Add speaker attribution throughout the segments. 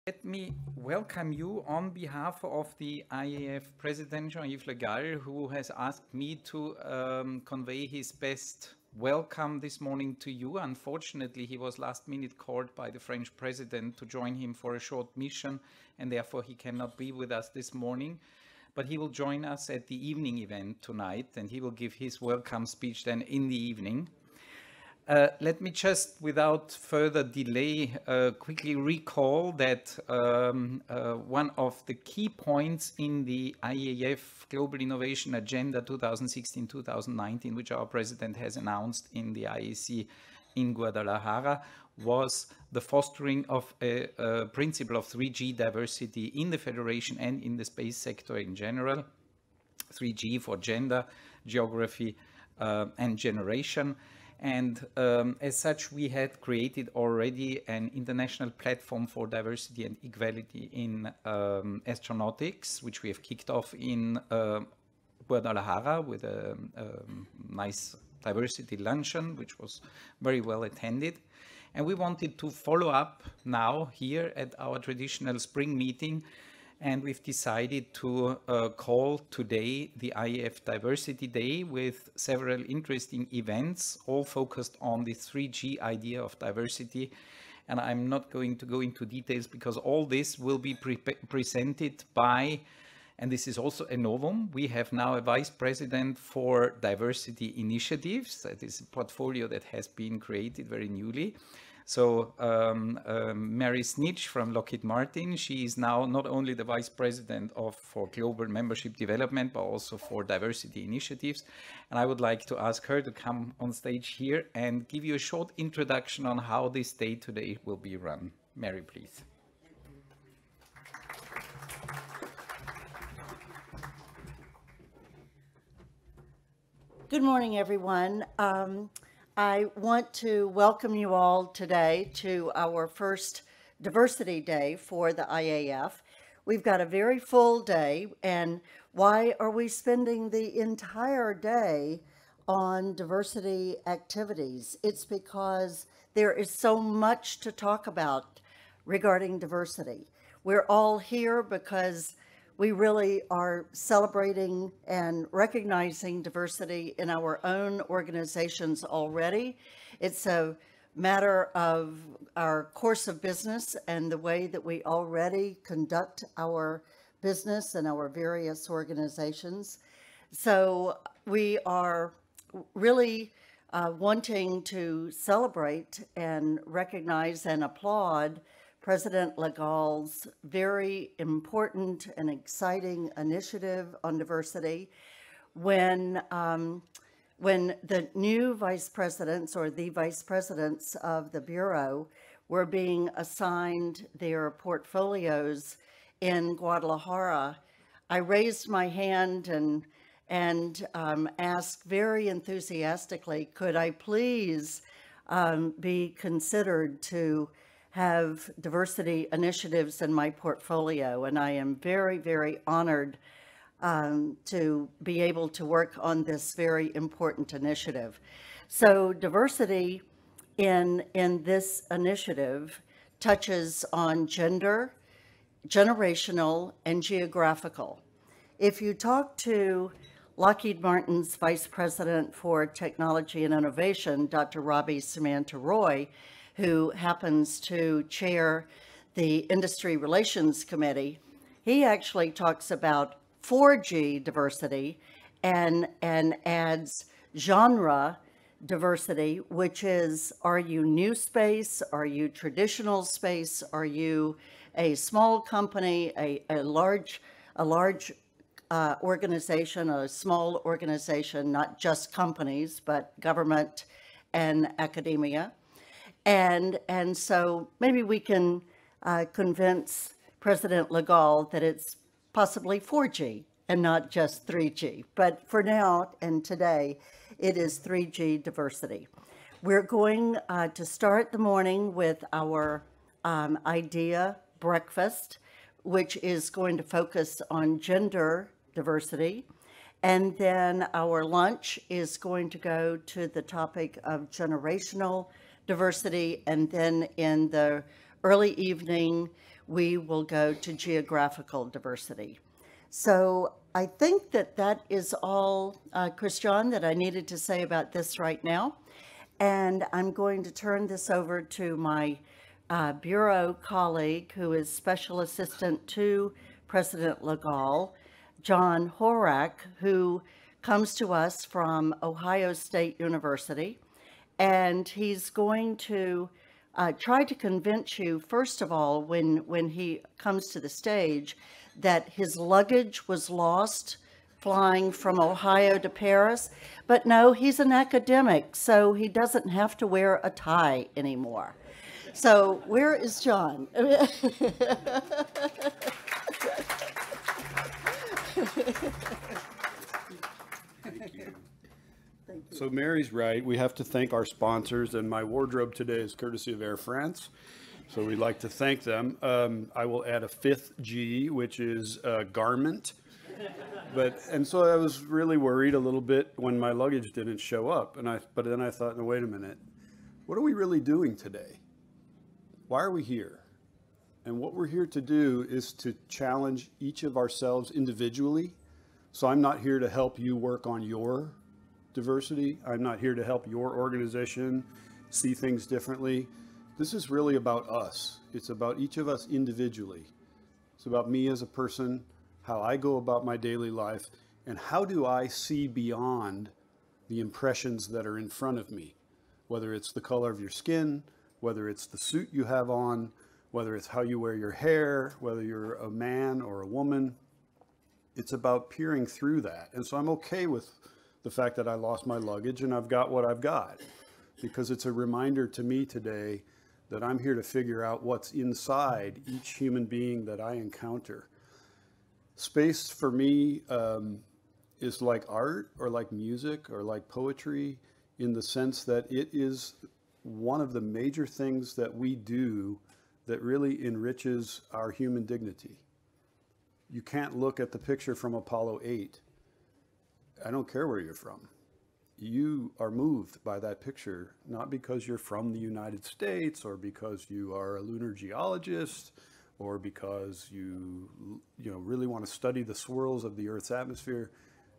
Speaker 1: Let me welcome you on behalf of the IAF President Jean-Yves Le Gall, who has asked me to convey his best welcome this morning to you. Unfortunately, he was last minute called by the French president to join him for a short mission, and therefore he cannot be with us this morning. But he will join us at the evening event tonight, and he will give his welcome speech then in the evening. Let me just, without further delay, quickly recall that one of the key points in the IAF Global Innovation Agenda 2016-2019, which our president has announced in the IAC in Guadalajara, was the fostering of a principle of 3G diversity in the Federation and in the space sector in general. 3G for gender, geography, and generation. And as such, we had created already an international platform for diversity and equality in astronautics, which we have kicked off in Guadalajara with a nice diversity luncheon, which was very well attended. And we wanted to follow up now here at our traditional spring meeting. And we've decided to call today the IAF Diversity Day with several interesting events, all focused on the 3G idea of diversity. And I'm not going to go into details because all this will be presented by, and this is also a novum, we have now a vice president for diversity initiatives. That is a portfolio that has been created very newly. So Mary Snitch from Lockheed Martin, she is now not only the Vice President for Global Membership Development, but also for Diversity Initiatives. And I would like to ask her to come on stage here and give you a short introduction on how this day today will be run. Mary, please.
Speaker 2: Good morning, everyone. I want to welcome you all today to our first Diversity Day for the IAF. We've got a very full day, and why are we spending the entire day on diversity activities? It's because there is so much to talk about regarding diversity. We're all here because we really are celebrating and recognizing diversity in our own organizations already. It's a matter of our course of business and the way that we already conduct our business and our various organizations. So we are really wanting to celebrate and recognize and applaud President Le Gall's very important and exciting initiative on diversity. When the new vice presidents or the vice presidents of the Bureau were being assigned their portfolios in Guadalajara, I raised my hand and asked very enthusiastically, could I please be considered to have diversity initiatives in my portfolio, and I am very, very honored to be able to work on this very important initiative. So diversity in this initiative touches on gender, generational, and geographical. If you talk to Lockheed Martin's Vice President for Technology and Innovation, Dr. Robbie Samantha Roy, who happens to chair the Industry Relations Committee, he actually talks about 4G diversity and adds genre diversity, which is, are you new space? Are you traditional space? Are you a small company, a large organization, a small organization, not just companies, but government and academia? And so maybe we can convince President Le Gall that it's possibly 4G and not just 3G. But for now and today, it is 3G diversity. We're going to start the morning with our idea breakfast, which is going to focus on gender diversity. And then our lunch is going to go to the topic of generational diversity. And then in the early evening, we will go to geographical diversity. So I think that is all, Christian, that I needed to say about this right now. And I'm going to turn this over to my Bureau colleague, who is Special Assistant to President Legal, John Horak, who comes to us from Ohio State University. And he's going to try to convince you, first of all, when he comes to the stage, that his luggage was lost flying from Ohio to Paris. But no, he's an academic, so he doesn't have to wear a tie anymore. So where is John?
Speaker 3: Thank you. So Mary's right. We have to thank our sponsors, and my wardrobe today is courtesy of Air France. So we'd like to thank them. I will add a fifth G, which is garment. And so I was really worried a little bit when my luggage didn't show up. But then I thought, no, wait a minute. What are we really doing today? Why are we here? And what we're here to do is to challenge each of ourselves individually. So I'm not here to help you work on your diversity. I'm not here to help your organization see things differently. This is really about us. It's about each of us individually. It's about me as a person, how I go about my daily life, and how do I see beyond the impressions that are in front of me, whether it's the color of your skin, whether it's the suit you have on, whether it's how you wear your hair, whether you're a man or a woman. It's about peering through that. And so I'm okay with the fact that I lost my luggage and I've got what I've got, because it's a reminder to me today that I'm here to figure out what's inside each human being that I encounter. Space for me is like art or like music or like poetry, in the sense that it is one of the major things that we do that really enriches our human dignity. You can't look at the picture from Apollo 8. I don't care where you're from. You are moved by that picture, not because you're from the United States or because you are a lunar geologist or because you really want to study the swirls of the Earth's atmosphere.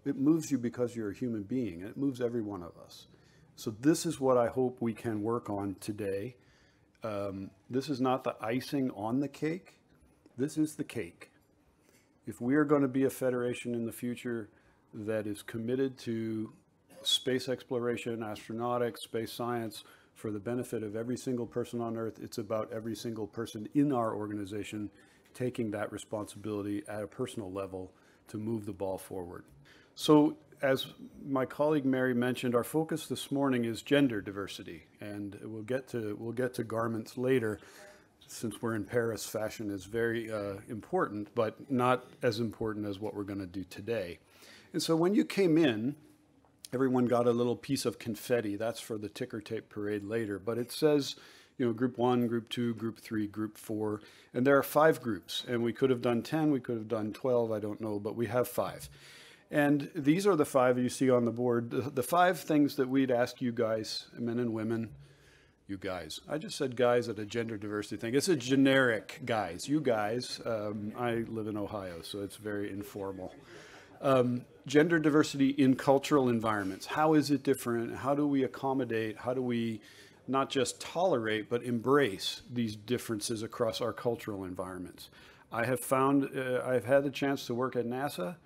Speaker 3: It moves you because you're a human being, and it moves every one of us. So this is what I hope we can work on today. This is not the icing on the cake. This is the cake. If we are going to be a federation in the future that is committed to space exploration, astronautics, space science for the benefit of every single person on Earth, it's about every single person in our organization taking that responsibility at a personal level to move the ball forward. So as my colleague Mary mentioned, our focus this morning is gender diversity, and we'll get to garments later. Since we're in Paris, fashion is very important, but not as important as what we're going to do today. And so when you came in, everyone got a little piece of confetti. That's for the ticker tape parade later, but it says, group 1, group 2, group 3, group 4, and there are 5 groups, and we could have done 10, we could have done 12, I don't know, but we have 5. And these are the 5 you see on the board, the 5 things that we'd ask you guys, men and women. You guys. I just said guys at a gender diversity thing. It's a generic guys. You guys. I live in Ohio, so it's very informal. Gender diversity in cultural environments. How is it different? How do we accommodate? How do we not just tolerate, but embrace these differences across our cultural environments? I have found, I've had the chance to work at NASA,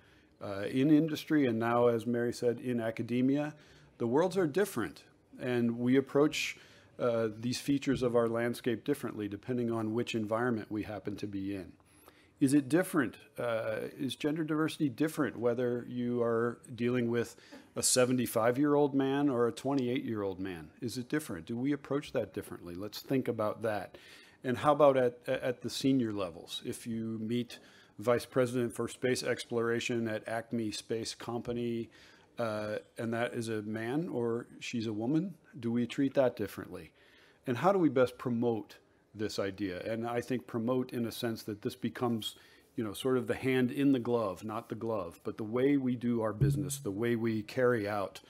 Speaker 3: in industry, and now, as Mary said, in academia. The worlds are different, and we approach these features of our landscape differently depending on which environment we happen to be in. Is it different? Is gender diversity different whether you are dealing with a 75-year-old man or a 28-year-old man? Is it different? Do we approach that differently? Let's think about that. And how about at the senior levels? If you meet Vice President for Space Exploration at Acme Space Company, and that is a man or she's a woman, do we treat that differently? And how do we best promote this idea? And I think promote in a sense that this becomes, sort of the hand in the glove, not the glove, but the way we do our business, the way we carry out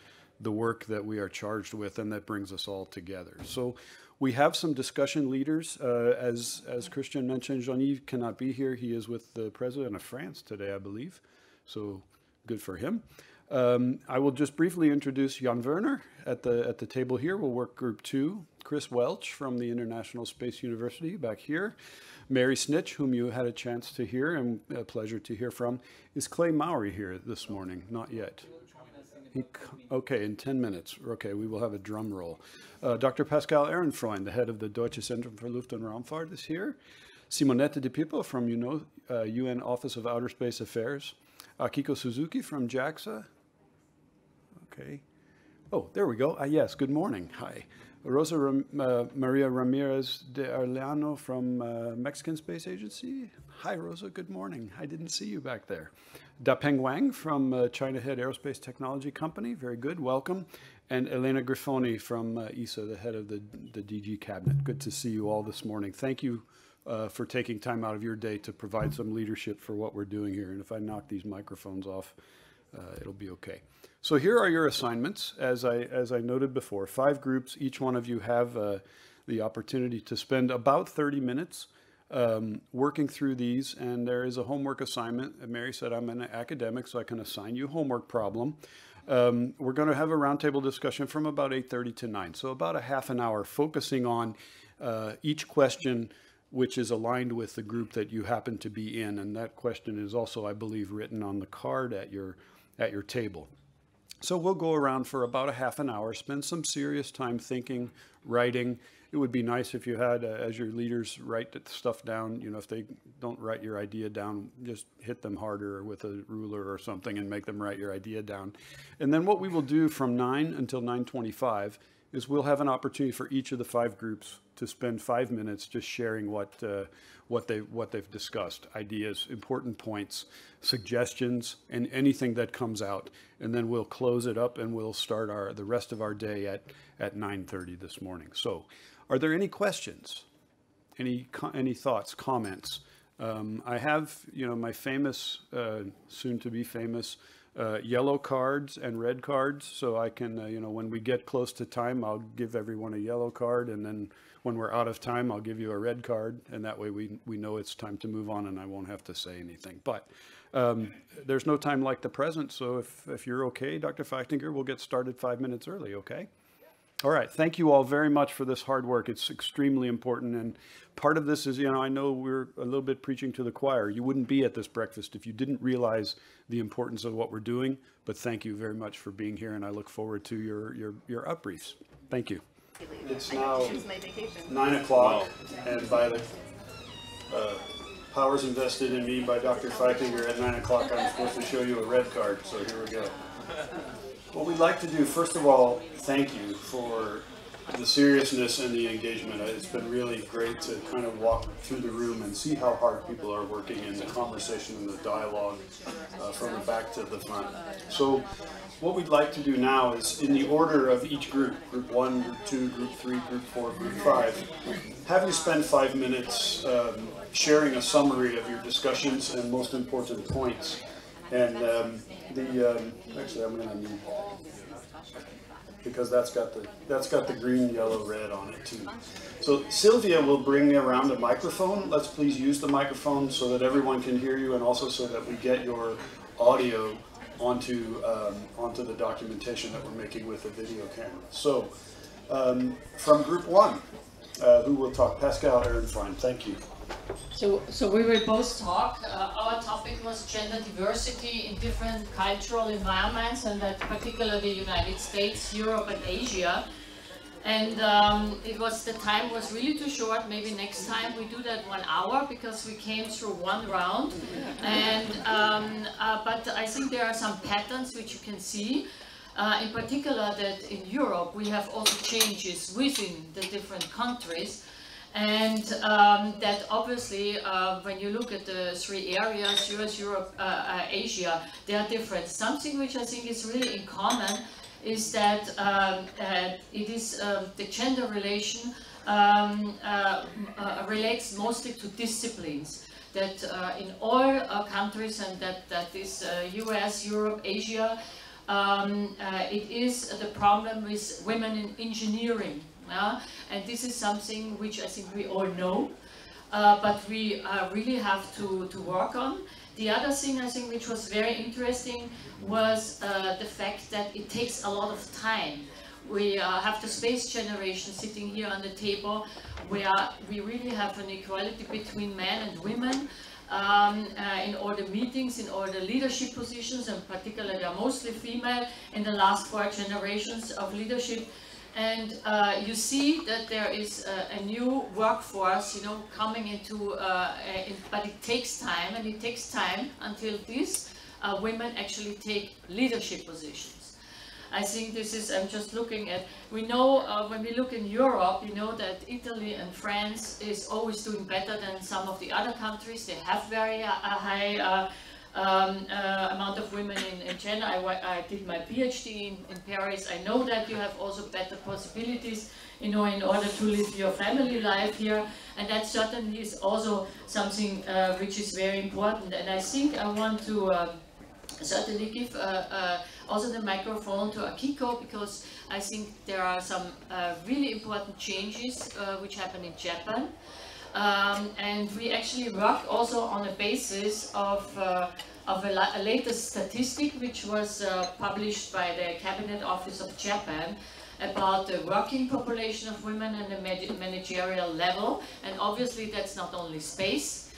Speaker 3: the work that we are charged with and that brings us all together. So We have some discussion leaders. As Christian mentioned, Jean-Yves cannot be here. He is with the President of France today, I believe. So good for him. I will just briefly introduce Jan Werner at the table here. We'll work group 2. Chris Welch from the International Space University back here. Mary Snitch, whom you had a chance to hear and a pleasure to hear from. Is Clay Mowry here this morning? Not yet. Okay, in 10 minutes. Okay, we will have a drum roll. Dr. Pascal Ehrenfreund, the head of the Deutsche Zentrum für Luft- und Raumfahrt, is here. Simonetta Di Pippo from UN Office of Outer Space Affairs. Akiko Suzuki from JAXA. Okay. Oh, there we go. Yes, good morning. Hi. Rosa Maria Ramirez de Arellano from Mexican Space Agency. Hi, Rosa. Good morning. I didn't see you back there. Dapeng Wang from China Head Aerospace Technology Company. Very good. Welcome. And Elena Grifoni from ESA, the head of the DG cabinet. Good to see you all this morning. Thank you for taking time out of your day to provide some leadership for what we're doing here. And if I knock these microphones off, it'll be okay. So here are your assignments. As I noted before, 5 groups. Each one of you have the opportunity to spend about 30 minutes working through these. And there is a homework assignment. Mary said, I'm an academic, so I can assign you a homework problem. We're going to have a roundtable discussion from about 8:30 to 9. So about a half an hour focusing on each question which is aligned with the group that you happen to be in. And that question is also, I believe, written on the card at your table. So we'll go around for about a half an hour, spend some serious time thinking, writing. It would be nice if you had, as your leaders, write that stuff down. You know, if they don't write your idea down, just hit them harder with a ruler or something and make them write your idea down. And then what we will do from 9 until 9:25 is we'll have an opportunity for each of the 5 groups to spend 5 minutes just sharing what they've discussed, ideas, important points, suggestions, and anything that comes out. And then we'll close it up and we'll start the rest of our day at 9:30 this morning. So are there any questions? Any thoughts, comments? I have, my famous, soon to be famous, yellow cards and red cards. So I can, when we get close to time, I'll give everyone a yellow card. And then when we're out of time, I'll give you a red card. And that way we know it's time to move on and I won't have to say anything. But there's no time like the present. So if you're okay, Dr. Feichtinger, we'll get started 5 minutes early, okay? All right. Thank you all very much for this hard work. It's extremely important. And part of this is, I know we're a little bit preaching to the choir. You wouldn't be at this breakfast if you didn't realize the importance of what we're doing. But thank you very much for being here. And I look forward to your upbriefs. Thank you. It's now 9 o'clock. And by the powers invested in me by Dr. Feichtinger at 9 o'clock, I'm supposed to show you a red card. So here we go. What we'd like to do, first of all, thank you for the seriousness and the engagement. It's been really great to kind of walk through the room and see how hard people are working in the conversation and the dialogue from the back to the front. So what we'd like to do now is, in the order of each group, group 1, group 2, group 3, group 4, group 5, have you spend 5 minutes sharing a summary of your discussions and most important points. And actually, I'm going to need, because that's got the green, yellow, red on it too. So Sylvia will bring me around a microphone. Let's please use the microphone so that everyone can hear you, and also so that we get your audio onto the documentation that we're making with the video camera. So from group 1, who will talk? Pascal Ehrenfreund. Thank you.
Speaker 4: So we will both talk. Our topic was gender diversity in different cultural environments, and that particularly the United States, Europe, and Asia. And the time was really too short. Maybe next time we do that 1 hour, because we came through 1 round. And but I think there are some patterns which you can see. In particular, that in Europe we have also changes within the different countries. And that obviously, when you look at the 3 areas, US, Europe, Asia, they are different. Something which I think is really in common is that it is the gender relation relates mostly to disciplines. That in all countries, and that is US, Europe, Asia, it is the problem with women in engineering And this is something which I think we all know, but we really have to work on. The other thing I think which was very interesting was the fact that it takes a lot of time. We have the space generation sitting here on the table, where we really have an equality between men and women in all the meetings, in all the leadership positions, and particularly they are mostly female in the last 4 generations of leadership. And you see that there is a new workforce, you know, coming into, but it takes time, and it takes time until these women actually take leadership positions. I think this is, I'm just looking at, we know when we look in Europe, you know that Italy and France is always doing better than some of the other countries. They have very high amount of women in gender. I did my PhD in Paris. I know that you have also better possibilities, you know, in order to live your family life here, and that certainly is also something which is very important. And I think I want to certainly give also the microphone to Akiko, because I think there are some really important changes which happen in Japan. And we actually work also on a basis of a latest statistic which was published by the Cabinet Office of Japan about the working population of women and the managerial level. And obviously that's not only space,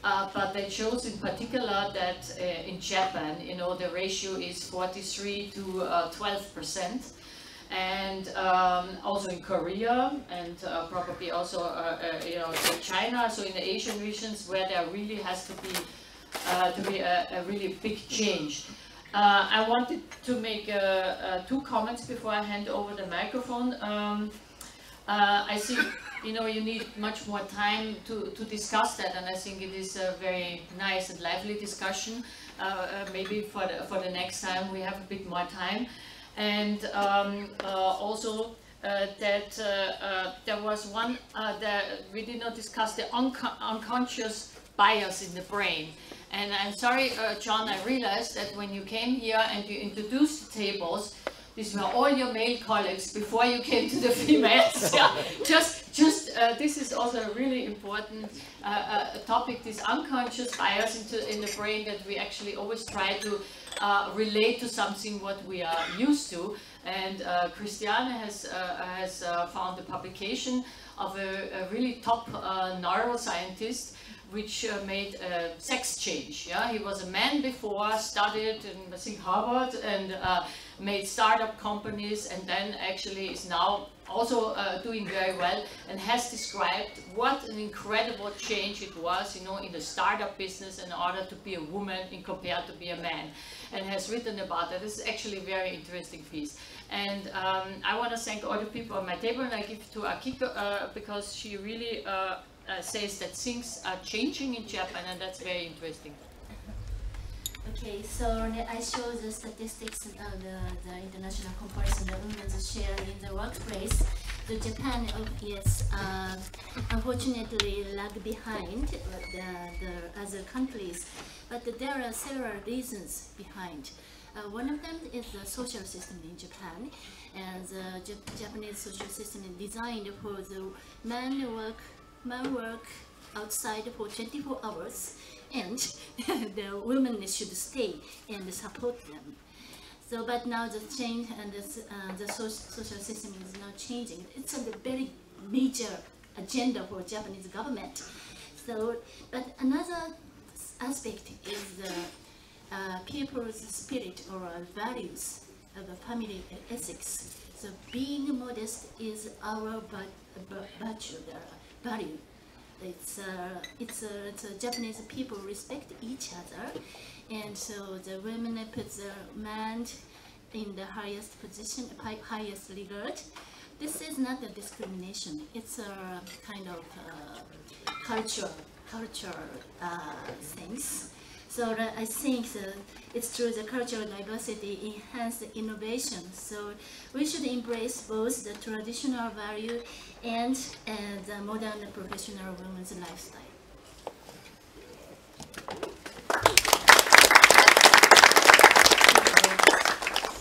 Speaker 4: but that shows in particular that in Japan, you know, the ratio is 43 to 12%. And also in Korea, and probably also you know, in China, so in the Asian regions where there really has to be a really big change. I wanted to make 2 comments before I hand over the microphone. I think, you know, you need much more time to discuss that, and I think it is a very nice and lively discussion. Maybe for the next time we have a bit more time. And also that there was one that we did not discuss, the unconscious bias in the brain. And I'm sorry, John, I realized that when you came here and you introduced the tables, these were all your male colleagues before you came to the females. Yeah. This is also a really important topic, this unconscious bias in the brain, that we actually always try to relate to something what we are used to. And Christiane has found a publication of a really top neuroscientist which made a sex change. Yeah? He was a man before, studied in, I think, Harvard, and made startup companies, and then actually is now also doing very well, and has described what an incredible change it was, you know, in the startup business in order to be a woman in compared to be a man, and has written about that. This is actually a very interesting piece. And I want to thank all the people on my table, and I give it to Akiko because she really says that things are changing in Japan, and that's very interesting.
Speaker 5: Okay, so I show the statistics of the international comparison of women's share in the workplace. So Japan, yes, unfortunately lag behind the other countries, but there are several reasons behind. One of them is the social system in Japan, and the Japanese social system is designed for the men work outside for 24 hours, and the women should stay and support them. So, but now the change and the social system is now changing. It's a very major agenda for Japanese government. So, but another aspect is the people's spirit or values of the family ethics. So, being modest is our virtue, value. It's Japanese people respect each other, and so the women put the man in the highest position, highest regard. This is not a discrimination. It's a kind of culture things. So I think it's through the cultural diversity enhance the innovation. So we should embrace both the traditional value and the modern professional women's lifestyle.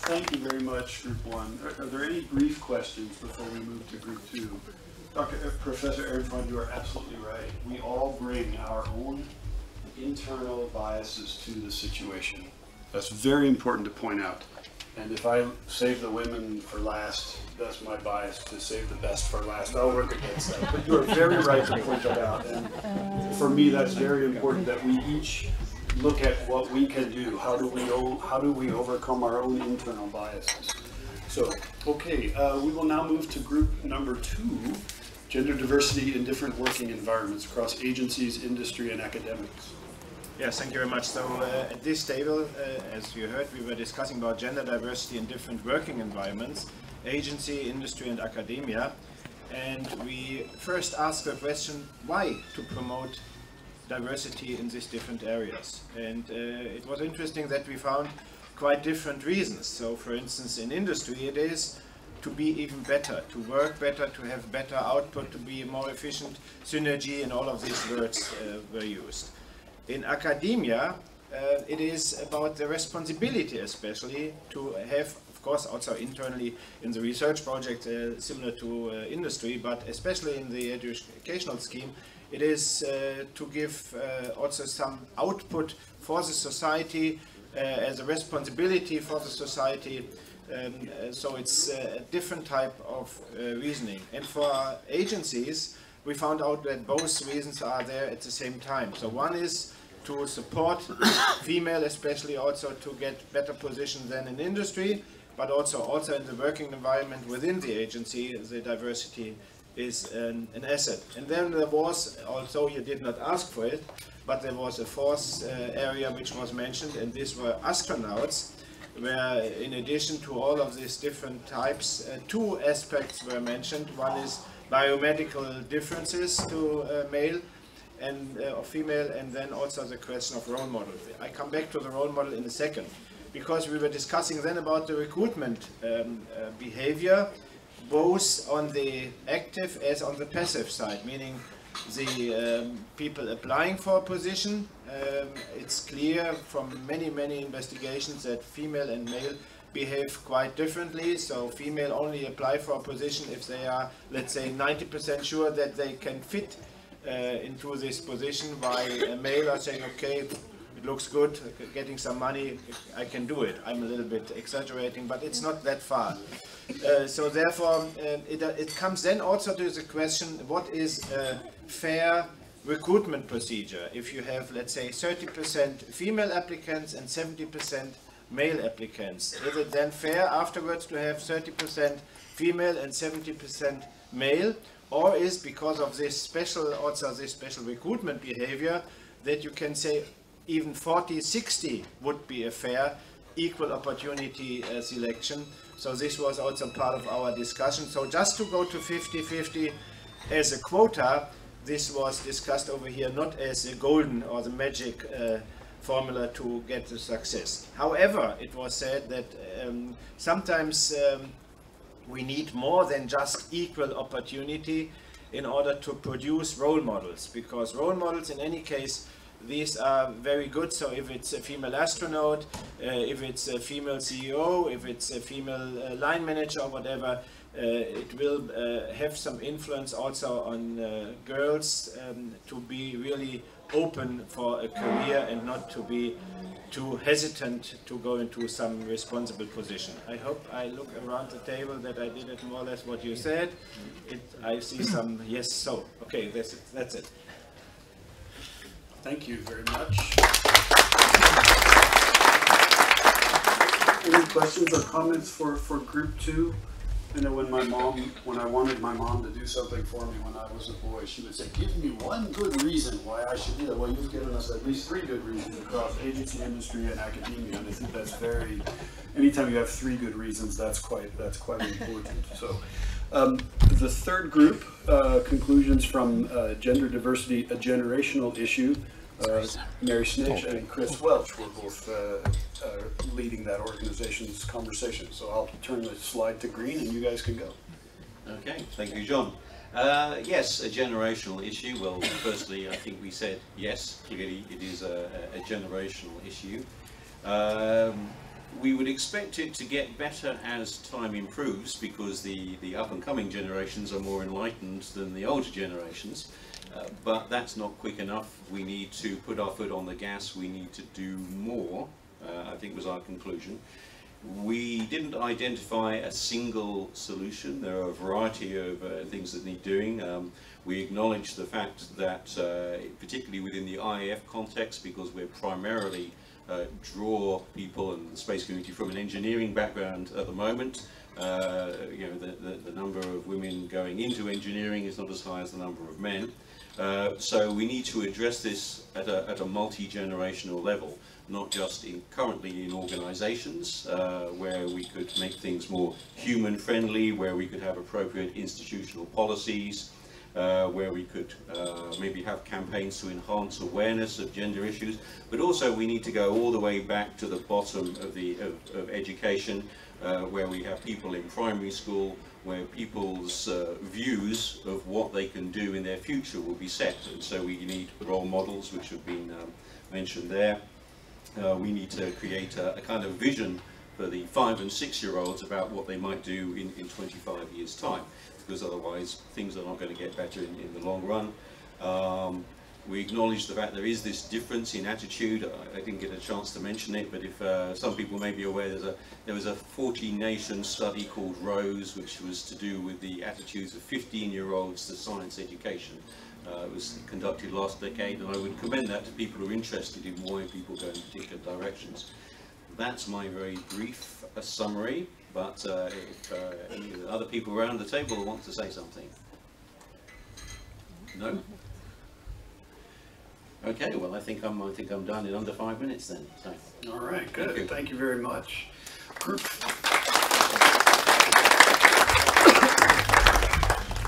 Speaker 3: Thank you very much, Group 1. Are there any brief questions before we move to Group 2? Professor Ehrenfreund, you are absolutely right. We all bring our own internal biases to the situation. That's very important to point out. And if I save the women for last, that's my bias, to save the best for last. I'll work against that. But you are very right to point that out. And for me, that's very important that we each look at what we can do. How do we overcome our own internal biases? So, okay, we will now move to group number 2, gender diversity in different working environments across agencies, industry, and academics.
Speaker 6: Yes, thank you very much. So at this table, as you heard, we were discussing about gender diversity in different working environments, agency, industry, and academia. And we first asked the question, why to promote diversity in these different areas? And it was interesting that we found quite different reasons. So for instance, in industry, it is to be even better, to work better, to have better output, to be more efficient, synergy, and all of these words were used. In academia, it is about the responsibility especially to have, of course, also internally in the research project similar to industry, but especially in the educational scheme, it is to give also some output for the society as a responsibility for the society. So it's a different type of reasoning. And for agencies, we found out that both reasons are there at the same time. So one is to support female, especially also to get better position than in industry, but also in the working environment within the agency, the diversity is an asset. And then there was, although you did not ask for it, but there was a fourth area which was mentioned, and these were astronauts, where in addition to all of these different types, 2 aspects were mentioned. One is biomedical differences to male and or female, and then also the question of role model. I come back to the role model in a second, because we were discussing then about the recruitment behavior, both on the active as on the passive side, meaning the people applying for a position. It's clear from many investigations that female and male behave quite differently. So female only apply for a position if they are, let's say, 90% sure that they can fit into this position, while a male are saying, okay, it looks good, getting some money, I can do it. I'm a little bit exaggerating, but it's not that far. So therefore, it comes then also to the question, what is a fair recruitment procedure? If you have, let's say, 30% female applicants and 70% male applicants, is it then fair afterwards to have 30% female and 70% male? Or is, because of this special recruitment behavior, that you can say even 40-60 would be a fair, equal opportunity selection? So this was also part of our discussion. So just to go to 50-50 as a quota, this was discussed over here not as a golden or the magic formula to get the success. However, it was said that sometimes we need more than just equal opportunity in order to produce role models, because role models in any case, these are very good. So if it's a female astronaut, if it's a female CEO, if it's a female line manager or whatever, it will have some influence also on girls to be really open for a career and not to be too hesitant to go into some responsible position. I hope I look around the table that I did it more or less what you said. I see some yes, so. Okay, that's it.
Speaker 3: Thank you very much. Any questions or comments for group 2? I know when I wanted my mom to do something for me when I was a boy, she would say, give me one good reason why I should do that. Well, you've given us at least 3 good reasons across agency, industry, and academia, and I think that's anytime you have 3 good reasons, that's quite important. So the third group, conclusions from gender diversity, a generational issue. Mary Snitch and Chris Welch were both leading that organization's conversation. So I'll turn the slide to green and you guys can go.
Speaker 7: Okay, thank you, John. Yes, a generational issue. Well, firstly, I think we said yes, clearly it is a generational issue. we would expect it to get better as time improves, because the up-and-coming generations are more enlightened than the older generations. But that's not quick enough. We need to put our foot on the gas. We need to do more, I think was our conclusion. We didn't identify a single solution. There are a variety of things that need doing. We acknowledge the fact that, particularly within the IAF context, because we're primarily draw people in the space community from an engineering background at the moment, you know, the number of women going into engineering is not as high as the number of men. So we need to address this at a multi-generational level, not just currently in organizations where we could make things more human-friendly, where we could have appropriate institutional policies, where we could maybe have campaigns to enhance awareness of gender issues, but also we need to go all the way back to the bottom of education, where we have people in primary school, where people's views of what they can do in their future will be set. And so we need role models, which have been mentioned there. We need to create a kind of vision for the 5- and 6-year-olds about what they might do in 25 years' time, because otherwise things are not going to get better in the long run. We acknowledge the fact there is this difference in attitude. I didn't get a chance to mention it, but if some people may be aware, there was a 40-nation study called ROSE, which was to do with the attitudes of 15-year-olds to science education. It was conducted last decade, and I would commend that to people who are interested in why people go in particular directions. That's my very brief summary, but if any other people around the table want to say something. No? Okay, well, I think I'm done in under 5 minutes then. So.
Speaker 3: All right, good. Thank you very much.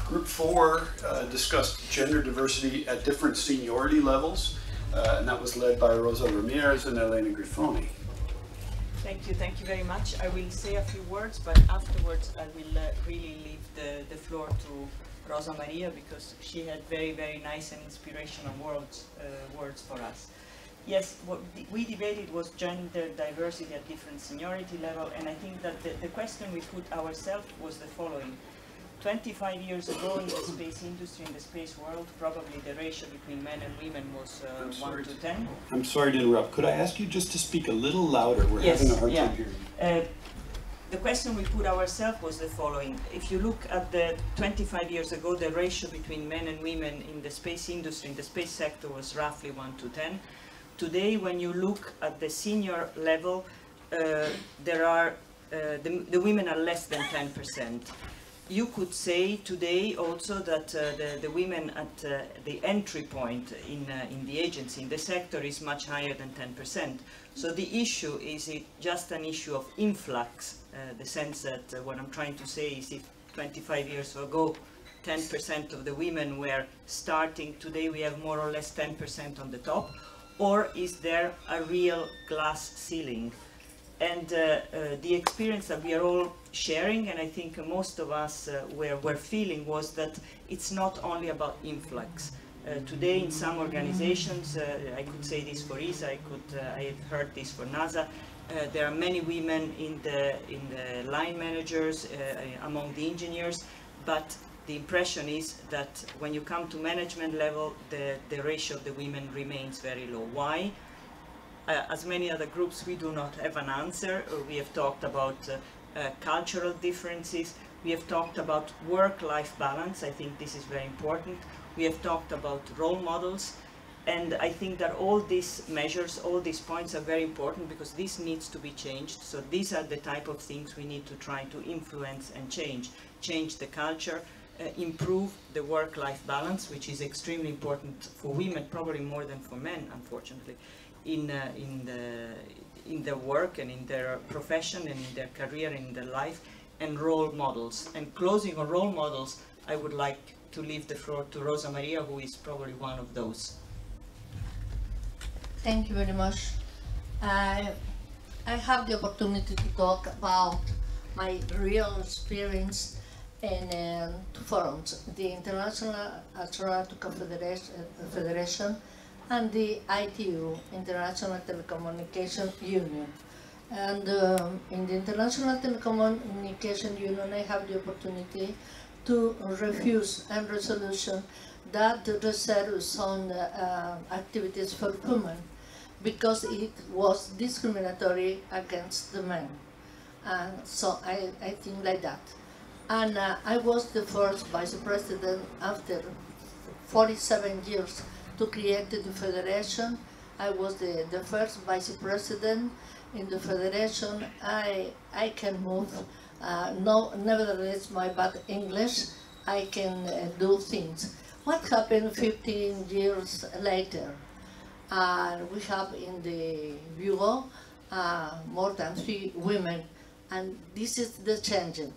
Speaker 3: Group 4 discussed gender diversity at different seniority levels, and that was led by Rosa Ramirez and Elena Grifoni.
Speaker 8: Thank you very much. I will say a few words, but afterwards I will really leave the floor to Rosa Maria, because she had very, very nice and inspirational words for us. Yes, what we debated was gender diversity at different seniority level, and I think that the question we put ourselves was the following. 25 years ago in the space industry, in the space world, probably the ratio between men and women was 1 to 10.
Speaker 3: I'm sorry to interrupt. Could I ask you just to speak a little louder? We're having a hard time hearing.
Speaker 8: The question we put ourselves was the following. If you look at the 25 years ago, the ratio between men and women in the space industry, in the space sector, was roughly 1 to 10. Today, when you look at the senior level, there are the women are less than 10%. You could say today also that the women at the entry point in the agency, in the sector, is much higher than 10%. So the issue is it just an issue of influx, the sense that what I'm trying to say is if 25 years ago 10% of the women were starting, today we have more or less 10% on the top, or is there a real glass ceiling? And the experience that we are all sharing, and I think most of us were feeling, was that it's not only about influx. Today in some organizations, I could say this for ESA, I have heard this for NASA, there are many women in the line managers, among the engineers, but the impression is that when you come to management level, the ratio of the women remains very low. Why? As many other groups, we do not have an answer. We have talked about cultural differences. We have talked about work-life balance. I think this is very important. We have talked about role models. And I think that all these measures, all these points are very important because this needs to be changed. So these are the type of things we need to try to influence and change. Change the culture, improve the work-life balance, which is extremely important for women, probably more than for men, unfortunately. In their work and in their profession and in their career and in their life, and role models. And closing on role models, I would like to leave the floor to Rosa Maria, who is probably one of those.
Speaker 9: Thank you very much. I have the opportunity to talk about my real experience in two forums, the International Astronautical Federation and the ITU, International Telecommunication Union. And in the International Telecommunication Union, I have the opportunity to refuse a resolution that reserves on activities for women because it was discriminatory against the men. And so I think like that. And I was the first vice president after 47 years to create the federation. I was the first vice president in the federation. I can move. No, nevertheless, my bad English, I can do things. What happened 15 years later? We have in the bureau more than 3 women, and this is the changing.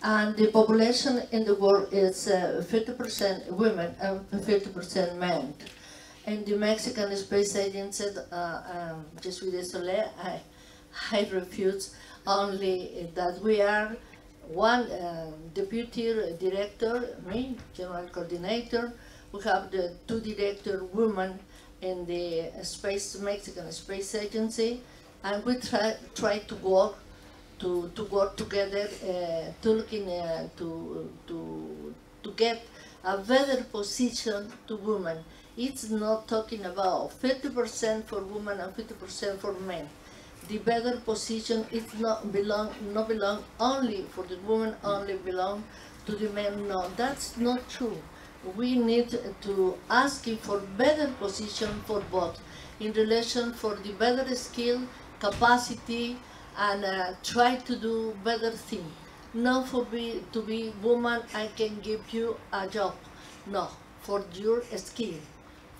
Speaker 9: And the population in the world is 50% women and 50% men. And the Mexican Space Agency, Je suis désolé, I refuse only that we are one deputy director, me, general coordinator. We have the 2 director women in the Mexican Space Agency, and we try to work together to get a better position to women. It's not talking about 50% for women and 50% for men. The better position is not belong only for the women, only belong to the men. No, that's not true. We need to ask for better position for both, in relation for the better skill, capacity, and try to do better thing. Not to be woman, I can give you a job. No, for your skill,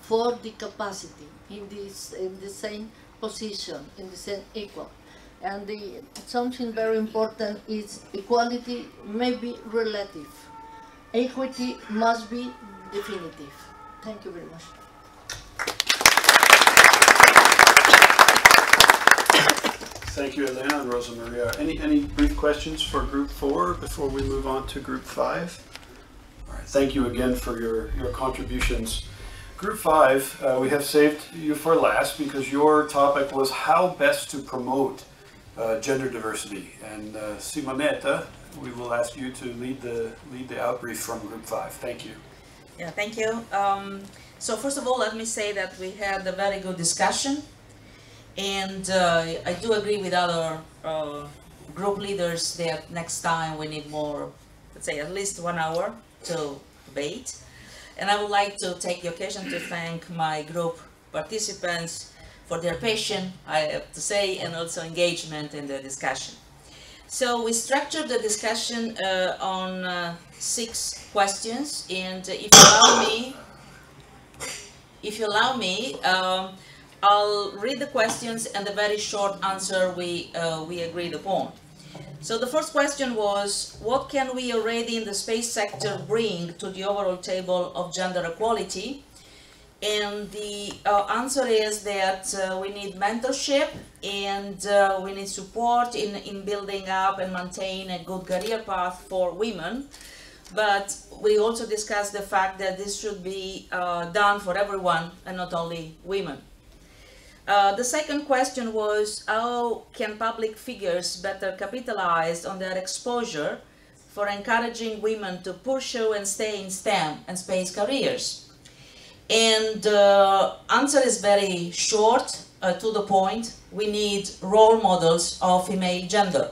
Speaker 9: for the capacity in the same position, in the same equal. And something very important is equality may be relative. Equity must be definitive. Thank you very much.
Speaker 3: Thank you, Elena and Rosa Maria. Any brief questions for Group 4 before we move on to Group 5? All right, thank you again for your contributions. Group 5, we have saved you for last because your topic was how best to promote gender diversity. And Simonetta, we will ask you to lead the outbrief from Group 5. Thank you.
Speaker 10: Yeah, thank you. So first of all, let me say that we had a very good discussion. And I do agree with other group leaders that next time we need more, let's say at least 1 hour to debate. And I would like to take the occasion to thank my group participants for their patience, I have to say, and also engagement in the discussion. So we structured the discussion on 6 questions, and if you allow me, I'll read the questions and the very short answer we agreed upon. So the first question was, what can we already in the space sector bring to the overall table of gender equality? And the answer is that we need mentorship and we need support in building up and maintain a good career path for women. But we also discussed the fact that this should be done for everyone and not only women. The second question was, how can public figures better capitalize on their exposure for encouraging women to pursue and stay in STEM and space careers? And the answer is very short, to the point. We need role models of female gender.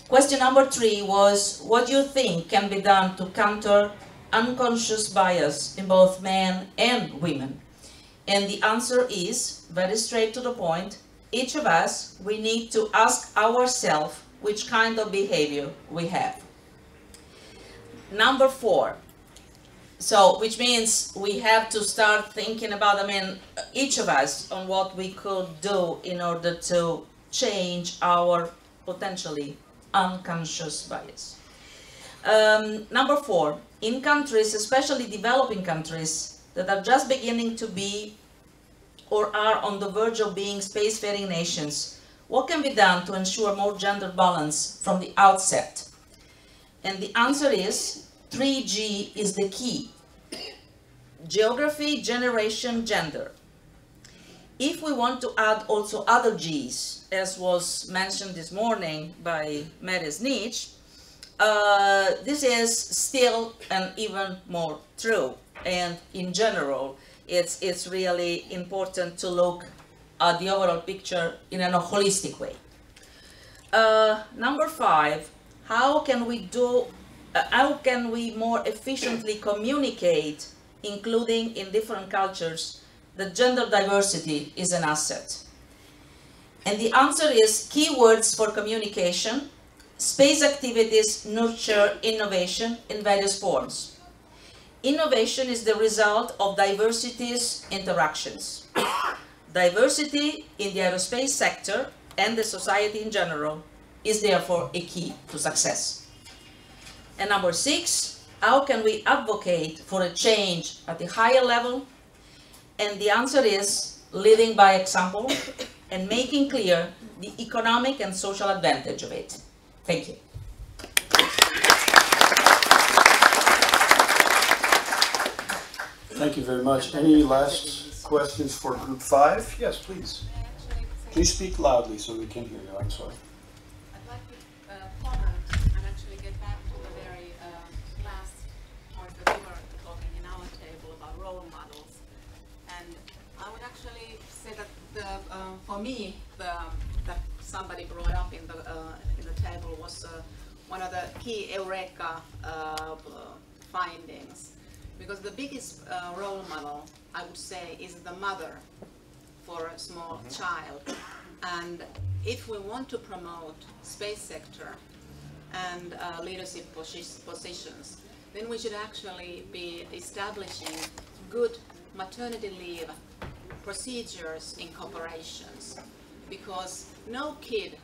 Speaker 10: Question number 3 was, what do you think can be done to counter unconscious bias in both men and women? And the answer is, very straight to the point, each of us, we need to ask ourselves which kind of behavior we have. Number 4, so which means we have to start thinking about, each of us, on what we could do in order to change our potentially unconscious bias. Number 4, in countries, especially developing countries, that are just beginning to be or are on the verge of being spacefaring nations, what can be done to ensure more gender balance from the outset? And the answer is 3G is the key. Geography, generation, gender. If we want to add also other G's, as was mentioned this morning by Meredith Nietzsche, this is still and even more true. And in general, it's really important to look at the overall picture in a holistic way. Number 5, how can we more efficiently communicate, including in different cultures, that gender diversity is an asset? And the answer is keywords for communication. Space activities nurture innovation in various forms. Innovation is the result of diversity's interactions. Diversity in the aerospace sector and the society in general is therefore a key to success. And number 6, how can we advocate for a change at the higher level? And the answer is leading by example and making clear the economic and social advantage of it. Thank you.
Speaker 3: Thank you very much. Any last questions for group 5? Yes, please. Please speak loudly so we can hear you. I'm sorry.
Speaker 11: I'd like to comment and actually get back to the very last point that we were talking in our table about role models. And I would actually say that for me, that somebody brought up in the table was one of the key Eureka findings. Because the biggest role model, I would say, is the mother for a small child. And if we want to promote space sector and leadership positions, then we should actually be establishing good maternity leave procedures in corporations. Because no kid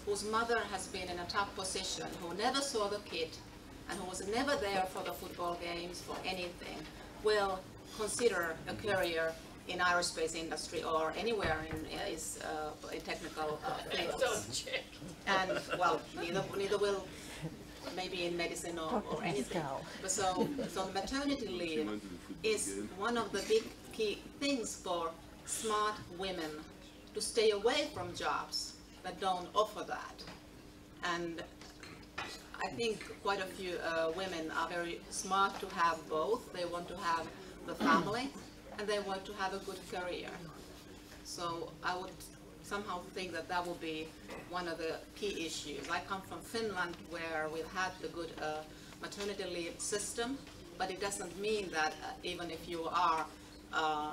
Speaker 11: whose mother has been in a top position, who never saw the kid, and who was never there for the football games, for anything, will consider a career in aerospace industry or anywhere in technical fields. And well, neither will maybe in medicine or anything. But so maternity leave is one of the big key things for smart women to stay away from jobs that don't offer that. And I think quite a few women are very smart to have both. They want to have the family and they want to have a good career. So I would somehow think that that would be one of the key issues. I come from Finland, where we've had the good maternity leave system, but it doesn't mean that even if you are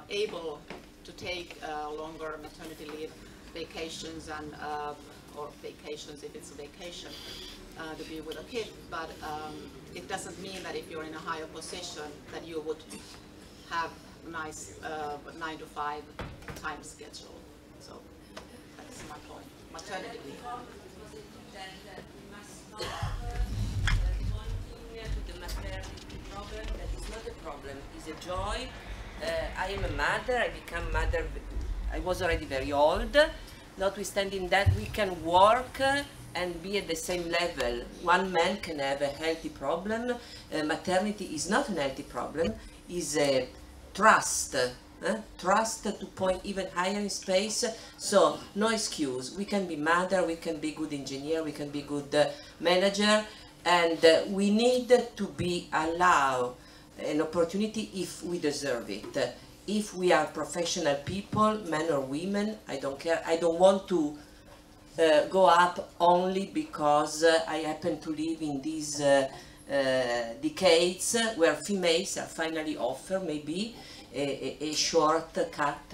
Speaker 11: able to take longer maternity leave vacations and or vacations if it's a vacation, to be with a kid, but it doesn't mean that if you're in a higher position that you would have a nice 9 to 5 time schedule. So that's my point. Maternity leave.
Speaker 12: The maternity problem, that is not a problem, it's a joy. I am a mother, I become mother, I was already very old. Notwithstanding that, we can work and be at the same level. One man can have a healthy problem. Maternity is not a healthy problem, is a trust. Trust to point even higher in space. So no excuse. We can be mother, we can be good engineer, we can be good manager, and we need to be allowed an opportunity if we deserve it. If we are professional people, men or women, I don't care. I don't want to go up only because I happen to live in these decades where females are finally offered maybe a shortcut.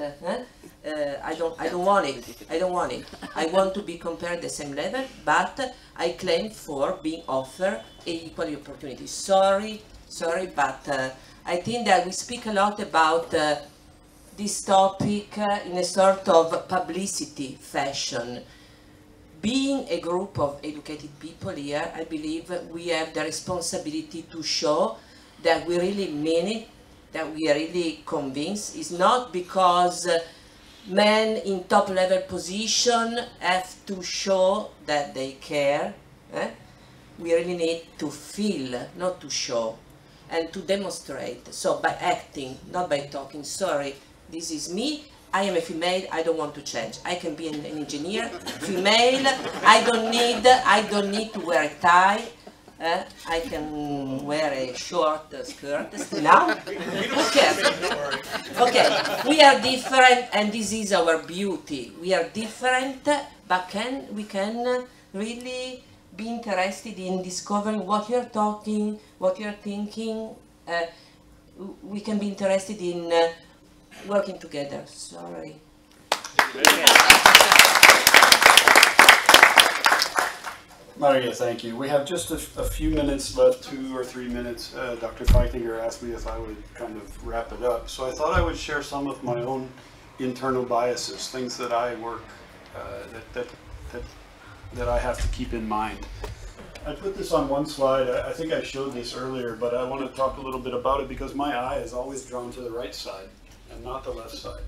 Speaker 12: I don't want it. I don't want it. I want to be compared at the same level, but I claim for being offered equal opportunity. Sorry, but I think that we speak a lot about this topic in a sort of publicity fashion. Being a group of educated people here, I believe we have the responsibility to show that we really mean it, that we are really convinced. It's not because men in top level position have to show that they care. We really need to feel, not to show, and to demonstrate. So by acting, not by talking. Sorry, this is me, I am a female, I don't want to change. I can be an engineer, female, I don't need to wear a tie. I can wear a short skirt now. Okay, we are different, and this is our beauty. We are different, but we can really be interested in discovering what you're talking, what you're thinking. We can be interested in working together. Sorry.
Speaker 3: Maria, thank you. We have just a few minutes left, 2 or 3 minutes. Dr. Feichinger asked me if I would kind of wrap it up. So I thought I would share some of my own internal biases, things that I work, that I have to keep in mind. I put this on one slide. I think I showed this earlier, but I want to talk a little bit about it because my eye is always drawn to the right side and not the left side.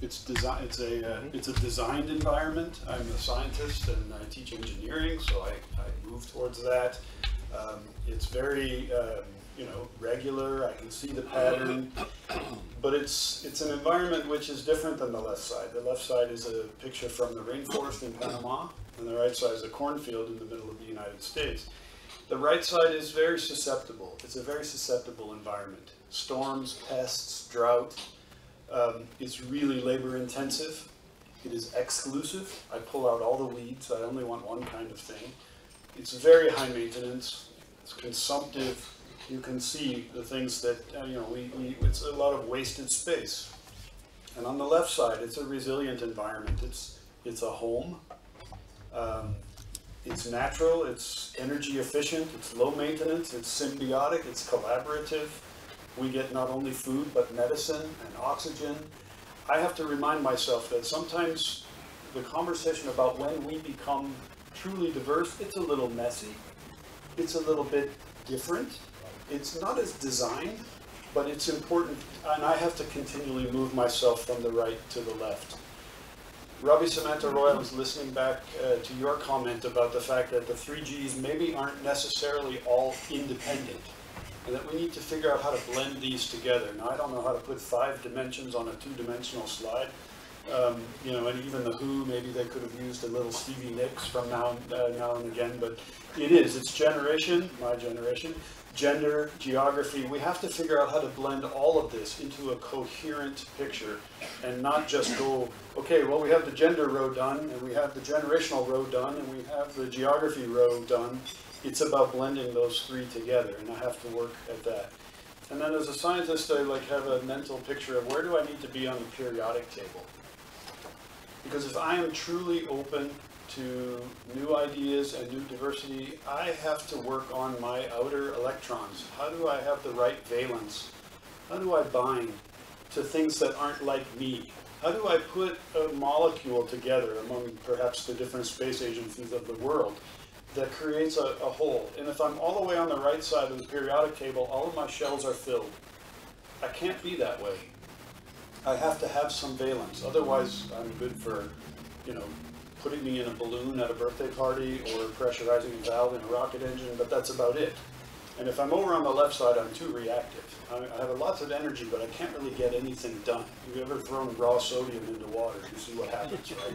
Speaker 3: It's a designed environment. I'm a scientist and I teach engineering, so I move towards that. It's very regular. I can see the pattern, but it's an environment which is different than the left side. The left side is a picture from the rainforest in Panama, and the right side is a cornfield in the middle of the United States. The right side is very susceptible. It's a very susceptible environment. Storms, pests, drought. It's really labor intensive. It is exclusive. I pull out all the weeds. I only want one kind of thing. It's very high maintenance. It's consumptive. You can see the things that, it's a lot of wasted space. And on the left side, it's a resilient environment. It's a home. It's natural. It's energy efficient. It's low maintenance. It's symbiotic. It's collaborative. We get not only food, but medicine and oxygen. I have to remind myself that sometimes the conversation about when we become truly diverse, it's a little messy. It's a little bit different. It's not as designed, but it's important, and I have to continually move myself from the right to the left. Robbie Samantha Roy, I was listening back to your comment about the fact that the 3 Gs maybe aren't necessarily all independent, and that we need to figure out how to blend these together. Now, I don't know how to put 5 dimensions on a 2-dimensional slide. And even the Who, maybe they could have used a little Stevie Nicks from now and again, but it's generation, my generation, gender, geography. We have to figure out how to blend all of this into a coherent picture and not just go, okay, well, we have the gender row done, and we have the generational row done, and we have the geography row done. It's about blending those 3 together, and I have to work at that. And then as a scientist, I have a mental picture of where do I need to be on the periodic table? Because if I am truly open to new ideas and new diversity, I have to work on my outer electrons. How do I have the right valence? How do I bind to things that aren't like me? How do I put a molecule together among perhaps the different space agencies of the world that creates a whole? And if I'm all the way on the right side of the periodic table, all of my shells are filled. I can't be that way. I have to have some valence. Otherwise, I'm good for, putting me in a balloon at a birthday party or pressurizing a valve in a rocket engine, but that's about it. And if I'm over on the left side, I'm too reactive. I have lots of energy, but I can't really get anything done. Have you ever thrown raw sodium into water? You see what happens, right?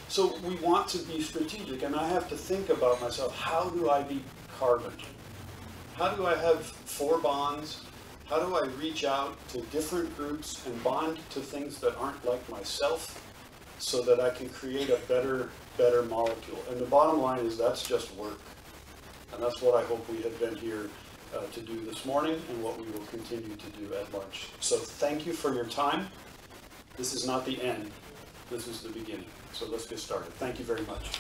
Speaker 3: So we want to be strategic, and I have to think about myself, how do I be carbon? How do I have 4 bonds? How do I reach out to different groups and bond to things that aren't like myself so that I can create a better molecule? And the bottom line is that's just work. And that's what I hope we have been here to do this morning and what we will continue to do at lunch. So thank you for your time. This is not the end. This is the beginning. So let's get started. Thank you very much.